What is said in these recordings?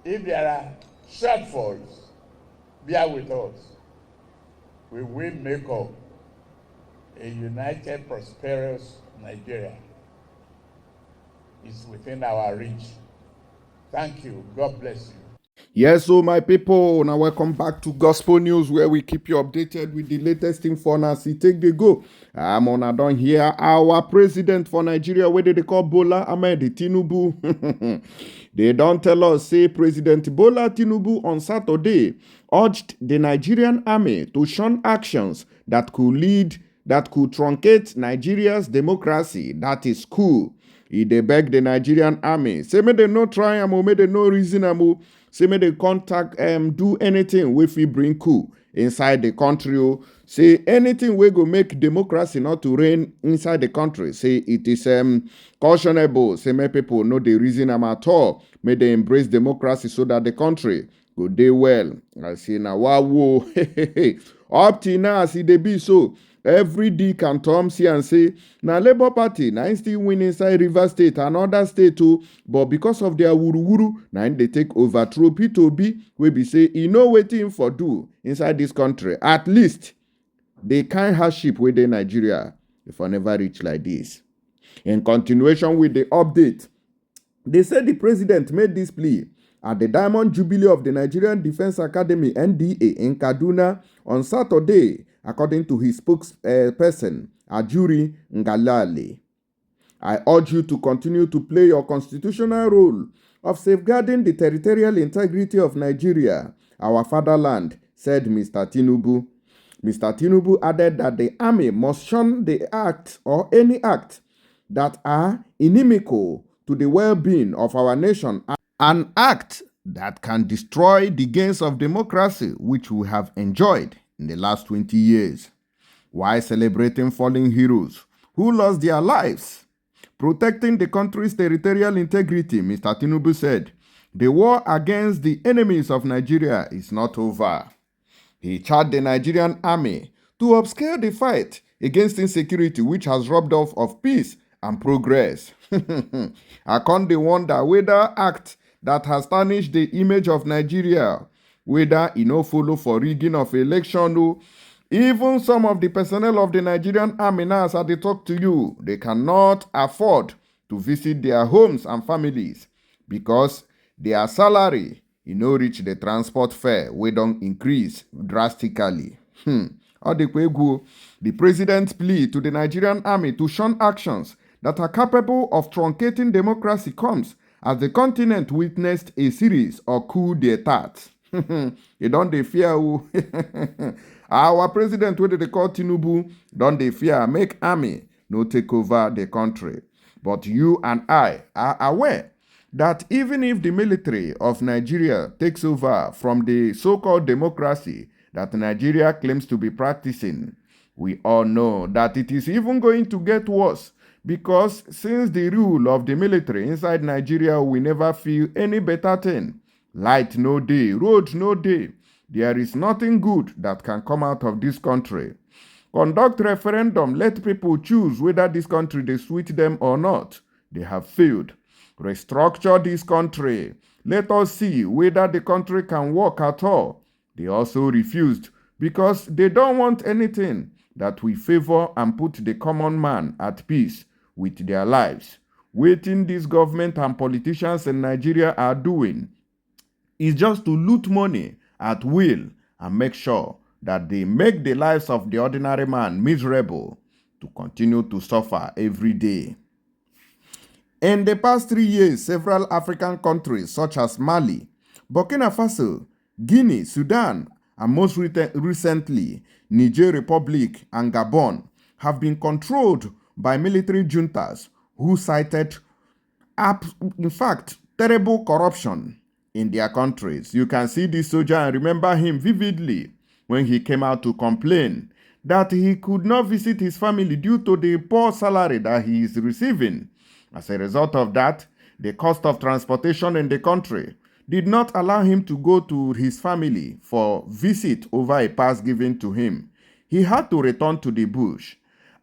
If there are shortfalls, bear with us. We will make up a united, prosperous Nigeria. It's within our reach. Thank you. God bless you. Yes, so my people, now welcome back to Gospel News, where we keep you updated with the latest info as it take the go. I'm on done here. Our president for Nigeria, where they call Bola Ahmed Tinubu. They don't tell us, say President Bola Tinubu on Saturday urged the Nigerian army to shun actions that could truncate Nigeria's democracy. That is coup. He dey beg the Nigerian army, say make they no try am o, make they no reason am o, say make they contact do anything wey fit bring coup inside the country o, say anything wey go make democracy not to reign inside the country, say it is cautionable, say make people no dey reason am at all, make they embrace democracy so that the country go dey well. I say na wow, up till now as e dey be so, every Dick and Tom see and say, na Labour Party, na still win inside Rivers State and other state too, but because of their wuru-wuru, na they take overthrow P2B, wey be say, e no wetin for do inside this country. At least, the kind hardship wey dey Nigeria, if I never reach like this. In continuation with the update, they said the president made this plea at the Diamond Jubilee of the Nigerian Defense Academy, NDA, in Kaduna on Saturday, according to his spokesperson, Ajuri Ngalale. I urge you to continue to play your constitutional role of safeguarding the territorial integrity of Nigeria, our fatherland, said Mr. Tinubu. Mr. Tinubu added that the army must shun the act or any act that are inimical to the well-being of our nation, an act that can destroy the gains of democracy which we have enjoyed in the last 20 years, while celebrating fallen heroes who lost their lives. Protecting the country's territorial integrity, Mr. Tinubu said, the war against the enemies of Nigeria is not over. He charged the Nigerian army to obscure the fight against insecurity which has robbed off of peace and progress. I can't wonder whether act that has tarnished the image of Nigeria, whether e no follow for rigging of election o. Even some of the personnel of the Nigerian army now, as I dey talk to you, they cannot afford to visit their homes and families because their salary no reach the transport fare wey don increase drastically. The president's plea to the Nigerian army to shun actions that are capable of truncating democracy comes as the continent witnessed a series of coup d'etats. You don't dey fear o. Our president, wey they call Tinubu, don't dey fear make army no take over the country. But you and I are aware that even if the military of Nigeria takes over from the so-called democracy that Nigeria claims to be practicing, we all know that it is even going to get worse, because since the rule of the military inside Nigeria, we never feel any better thing. Light no day, road no day. There is nothing good that can come out of this country. Conduct referendum, let people choose whether this country they suit them or not. They have failed. Restructure this country. Let us see whether the country can work at all. They also refused because they don't want anything that will favor and put the common man at peace with their lives. Waiting this government and politicians in Nigeria are doing is just to loot money at will and make sure that they make the lives of the ordinary man miserable to continue to suffer every day. In the past 3 years, several African countries such as Mali, Burkina Faso, Guinea, Sudan, and most recently, Niger Republic and Gabon have been controlled by military juntas who cited, in fact, terrible corruption in their countries. You can see this soldier and remember him vividly when he came out to complain that he could not visit his family due to the poor salary that he is receiving. As a result of that, the cost of transportation in the country did not allow him to go to his family for visit over a pass given to him. He had to return to the bush.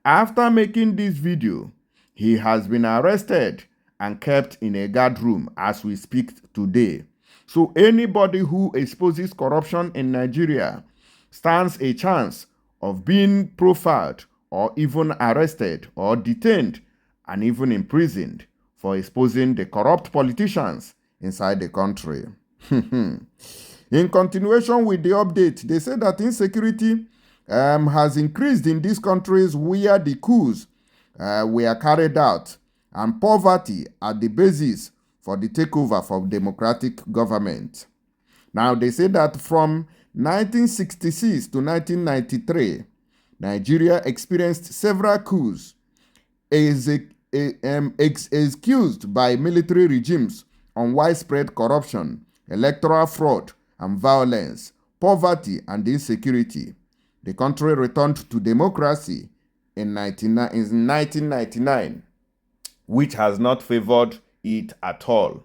After making this video, he has been arrested and kept in a guard room as we speak today. So anybody who exposes corruption in Nigeria stands a chance of being profiled or even arrested or detained and even imprisoned for exposing the corrupt politicians inside the country. In continuation with the update, they say that insecurity has increased in these countries where the coups were carried out, and poverty at the basis for the takeover of democratic government. Now, they say that from 1966 to 1993, Nigeria experienced several coups excused by military regimes on widespread corruption, electoral fraud and violence, poverty and insecurity. The country returned to democracy in 1999, which has not favored it at all.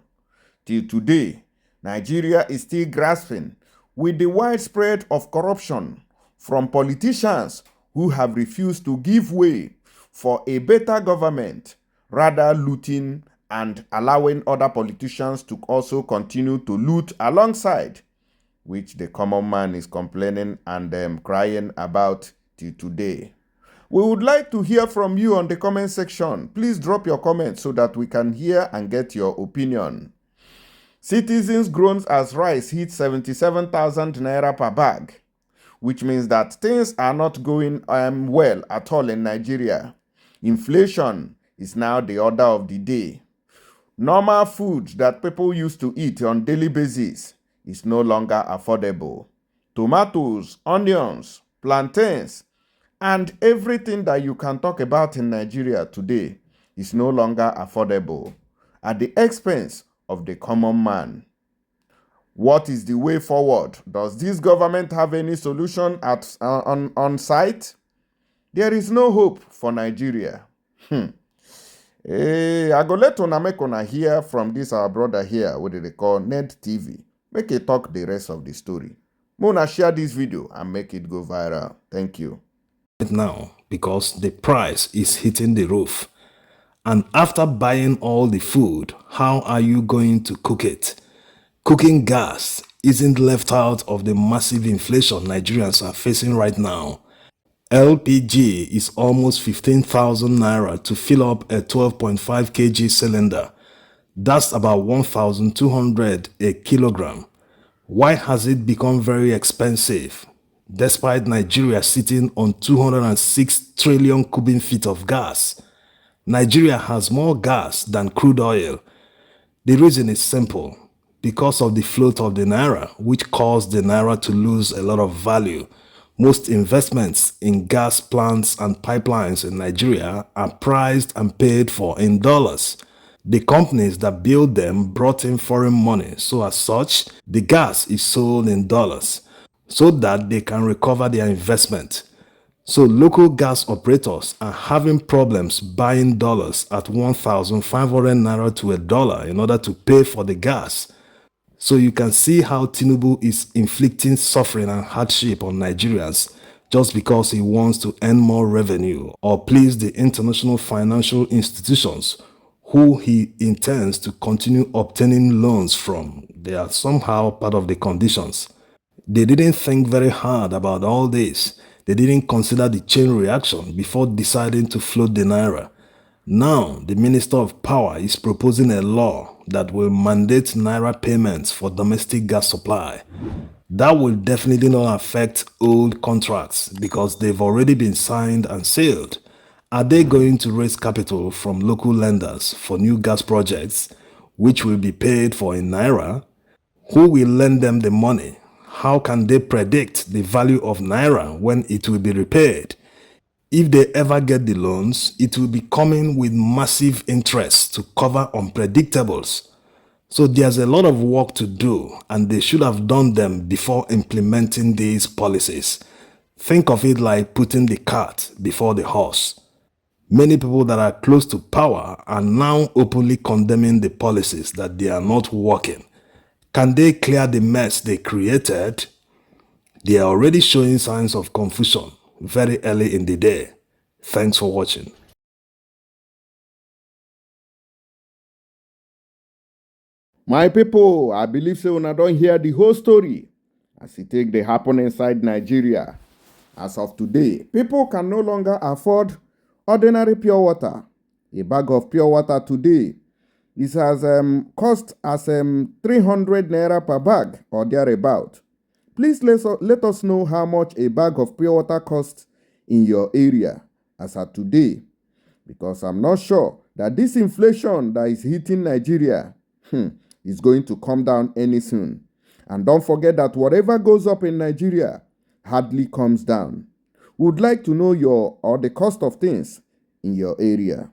Till today, Nigeria is still grasping with the widespread of corruption from politicians who have refused to give way for a better government, rather looting and allowing other politicians to also continue to loot alongside, which the common man is complaining and crying about till today. We would like to hear from you on the comment section. Please drop your comments so that we can hear and get your opinion. Citizens groans as rice hit 77,000 naira per bag, which means that things are not going well at all in Nigeria. Inflation is now the order of the day. Normal food that people used to eat on daily basis is no longer affordable. Tomatoes, onions, plantains, and everything that you can talk about in Nigeria today is no longer affordable at the expense of the common man. What is the way forward? Does this government have any solution on site? There is no hope for Nigeria. I go let una make una hear from this our brother here, what they call Ned TV. Make it talk the rest of the story. Mona share this video and make it go viral. Thank you. Now, because the price is hitting the roof. And after buying all the food, how are you going to cook it? Cooking gas isn't left out of the massive inflation Nigerians are facing right now. LPG is almost 15,000 naira to fill up a 12.5 kg cylinder. That's about 1,200 a kilogram. Why has it become very expensive? Despite Nigeria sitting on 206 trillion cubic feet of gas, Nigeria has more gas than crude oil. The reason is simple. Because of the float of the naira, which caused the naira to lose a lot of value. Most investments in gas plants and pipelines in Nigeria are priced and paid for in dollars. The companies that build them brought in foreign money, so as such, the gas is sold in dollars so that they can recover their investment. So local gas operators are having problems buying dollars at 1,500 naira to $1 in order to pay for the gas. So you can see how Tinubu is inflicting suffering and hardship on Nigerians just because he wants to earn more revenue or please the international financial institutions who he intends to continue obtaining loans from. They are somehow part of the conditions. They didn't think very hard about all this. They didn't consider the chain reaction before deciding to float the naira. Now, the Minister of Power is proposing a law that will mandate naira payments for domestic gas supply. That will definitely not affect old contracts because they've already been signed and sealed. Are they going to raise capital from local lenders for new gas projects, which will be paid for in naira? Who will lend them the money? How can they predict the value of naira when it will be repaid? If they ever get the loans, it will be coming with massive interest to cover unpredictables. So there's a lot of work to do, and they should have done them before implementing these policies. Think of it like putting the cart before the horse. Many people that are close to power are now openly condemning the policies that they are not working. Can they clear the mess they created? They are already showing signs of confusion very early in the day. Thanks for watching. My people, I believe say una don hear the whole story as e take dey happen inside Nigeria. As of today, people can no longer afford ordinary pure water. A bag of pure water today is has cost as 300 naira per bag or thereabout. Please let us know how much a bag of pure water costs in your area as at today, because I'm not sure that this inflation that is hitting Nigeria is going to come down any soon. And don't forget that whatever goes up in Nigeria hardly comes down. Would like to know the cost of things in your area.